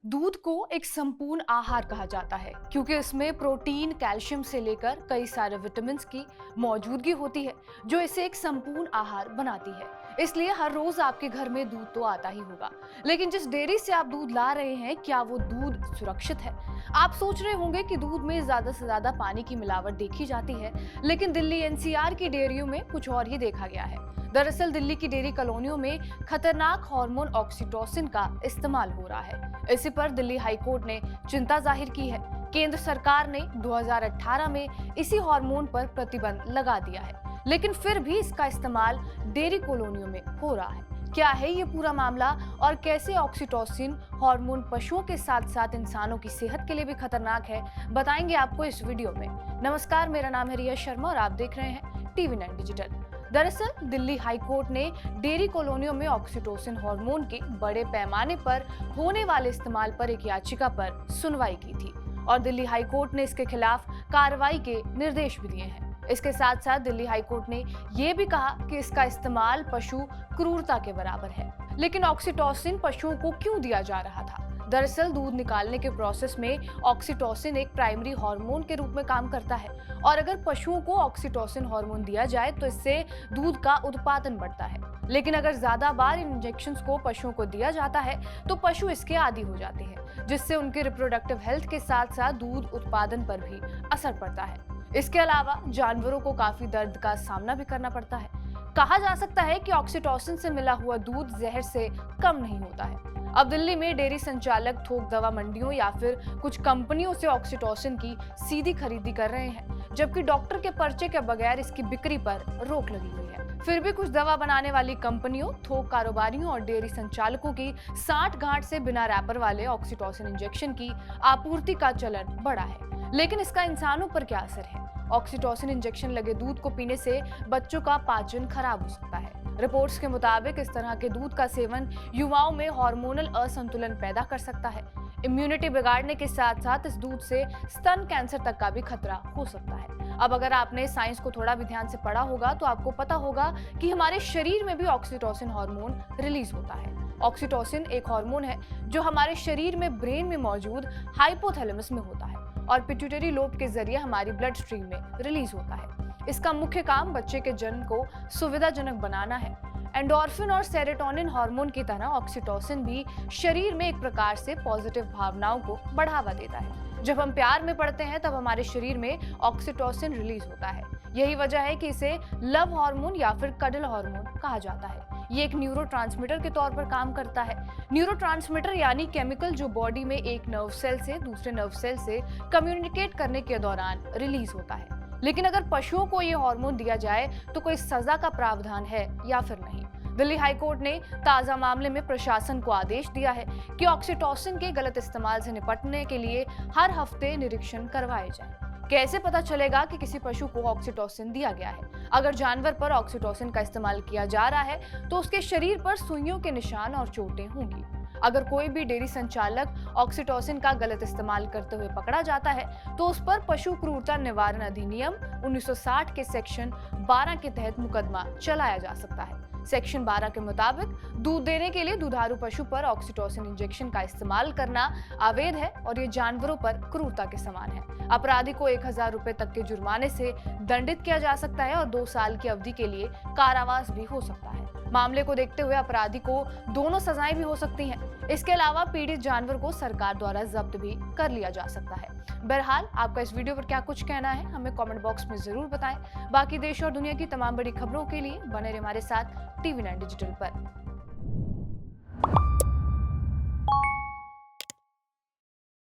दूध को एक संपूर्ण आहार कहा जाता है क्योंकि इसमें प्रोटीन, कैल्शियम से लेकर कई सारे विटामिन की मौजूदगी होती है जो इसे एक संपूर्ण आहार बनाती है। इसलिए हर रोज आपके घर में दूध तो आता ही होगा। लेकिन जिस डेयरी से आप दूध ला रहे हैं, क्या वो दूध सुरक्षित है? आप सोच रहे होंगे कि दूध में ज्यादा से ज्यादा पानी की मिलावट देखी जाती है, लेकिन दिल्ली एनसीआर की डेयरियों में कुछ और ही देखा गया है। दरअसल दिल्ली की डेयरी कॉलोनियों में खतरनाक हार्मोन ऑक्सीटोसिन का इस्तेमाल हो रहा है। इसी पर दिल्ली हाईकोर्ट ने चिंता जाहिर की है। केंद्र सरकार ने 2018 में इसी हार्मोन पर प्रतिबंध लगा दिया है, लेकिन फिर भी इसका इस्तेमाल डेयरी कॉलोनियों में हो रहा है। क्या है ये पूरा मामला और कैसे ऑक्सीटोसिन हार्मोन पशुओं के साथ साथ इंसानों की सेहत के लिए भी खतरनाक है, बताएंगे आपको इस वीडियो में। नमस्कार, मेरा नाम है रिया शर्मा और आप देख रहे हैं TV9 डिजिटल। दरअसल दिल्ली हाईकोर्ट ने डेयरी कॉलोनियों में ऑक्सीटोसिन हार्मोन के बड़े पैमाने पर होने वाले इस्तेमाल पर एक याचिका पर सुनवाई की थी और दिल्ली हाईकोर्ट ने इसके खिलाफ कार्रवाई के निर्देश भी दिए हैं। इसके साथ साथ दिल्ली हाईकोर्ट ने यह भी कहा कि इसका इस्तेमाल पशु क्रूरता के बराबर है। लेकिन ऑक्सीटोसिन पशुओं को क्यों दिया जा रहा था? दरअसल दूध निकालने के प्रोसेस में ऑक्सीटोसिन एक प्राइमरी हार्मोन के रूप में काम करता है और अगर पशुओं को ऑक्सीटोसिन हार्मोन दिया जाए तो इससे दूध का उत्पादन बढ़ता है। लेकिन अगर ज्यादा बार इन इंजेक्शंस को पशुओं को दिया जाता है तो पशु इसके आदी हो जाते हैं, जिससे उनके रिप्रोडक्टिव हेल्थ के साथ साथ दूध उत्पादन पर भी असर पड़ता है। इसके अलावा जानवरों को काफी दर्द का सामना भी करना पड़ता है। कहा जा सकता है कि ऑक्सीटोसिन से मिला हुआ दूध जहर से कम नहीं होता है। अब दिल्ली में डेयरी संचालक थोक दवा मंडियों या फिर कुछ कंपनियों से ऑक्सीटोसिन की सीधी खरीदी कर रहे हैं, जबकि डॉक्टर के पर्चे के बगैर इसकी बिक्री पर रोक लगी हुई है। फिर भी कुछ दवा बनाने वाली कंपनियों, थोक कारोबारियों और डेयरी संचालकों की साठ गांठ से बिना रैपर वाले ऑक्सीटोसिन इंजेक्शन की आपूर्ति का चलन बढ़ा है। लेकिन इसका इंसानों पर क्या असर है? ऑक्सीटोसिन इंजेक्शन लगे दूध को पीने से बच्चों का पाचन खराब हो सकता है। रिपोर्ट्स के मुताबिक इस तरह के दूध का सेवन युवाओं में हार्मोनल असंतुलन पैदा कर सकता है। इम्यूनिटी बिगाड़ने के साथ साथ इस दूध से स्तन कैंसर तक का भी खतरा हो सकता है। अब अगर आपने साइंस को थोड़ा भी ध्यान से पढ़ा होगा तो आपको पता होगा कि हमारे शरीर में भी ऑक्सीटोसिन हार्मोन रिलीज होता है। ऑक्सीटोसिन एक हार्मोन है जो हमारे शरीर में ब्रेन में मौजूद हाइपोथैलेमस में होता है और पिट्यूटरी लोब के जरिए हमारी ब्लड स्ट्रीम में रिलीज होता है। इसका मुख्य काम बच्चे के जन्म को सुविधाजनक बनाना है। एंडोर्फिन और सेरोटोनिन हार्मोन की तरह ऑक्सीटोसिन भी शरीर में एक प्रकार से पॉजिटिव भावनाओं को बढ़ावा देता है। जब हम प्यार में पड़ते हैं तब हमारे शरीर में ऑक्सीटोसिन रिलीज होता है। यही वजह है कि इसे लव हार्मोन या फिर कडल हार्मोन कहा जाता है। ये एक न्यूरोट्रांसमीटर के तौर पर काम करता है। न्यूरोट्रांसमीटर यानी केमिकल जो बॉडी में एक नर्व सेल से दूसरे नर्व सेल से कम्युनिकेट करने के दौरान रिलीज होता है। लेकिन अगर पशुओं को ये हार्मोन दिया जाए तो कोई सजा का प्रावधान है या फिर नहीं? दिल्ली हाईकोर्ट ने ताजा मामले में प्रशासन को आदेश दिया है कि ऑक्सीटोसिन के गलत इस्तेमाल से निपटने के लिए हर हफ्ते निरीक्षण करवाए जाए। कैसे पता चलेगा कि किसी पशु को ऑक्सीटोसिन दिया गया है? अगर जानवर पर ऑक्सीटोसिन का इस्तेमाल किया जा रहा है तो उसके शरीर पर सुइयों के निशान और चोटें होंगी। अगर कोई भी डेयरी संचालक ऑक्सीटोसिन का गलत इस्तेमाल करते हुए पकड़ा जाता है तो उस पर पशु क्रूरता निवारण अधिनियम 1960 के सेक्शन 12 के तहत मुकदमा चलाया जा सकता है। सेक्शन 12 के मुताबिक दूध देने के लिए दुधारू पशु पर ऑक्सीटोसिन इंजेक्शन का इस्तेमाल करना अवैध है और ये जानवरों पर क्रूरता के समान है। अपराधी को 1000 रुपए तक के जुर्माने से दंडित किया जा सकता है और 2 साल की अवधि के लिए कारावास भी हो सकता है। मामले को देखते हुए अपराधी को दोनों सजाएं भी हो सकती हैं। इसके अलावा पीड़ित जानवर को सरकार द्वारा जब्त भी कर लिया जा सकता है। बहरहाल, आपका इस वीडियो पर क्या कुछ कहना है हमें कमेंट बॉक्स में जरूर बताएं। बाकी देश और दुनिया की तमाम बड़ी खबरों के लिए बने रहिए हमारे साथ TV9 डिजिटल पर।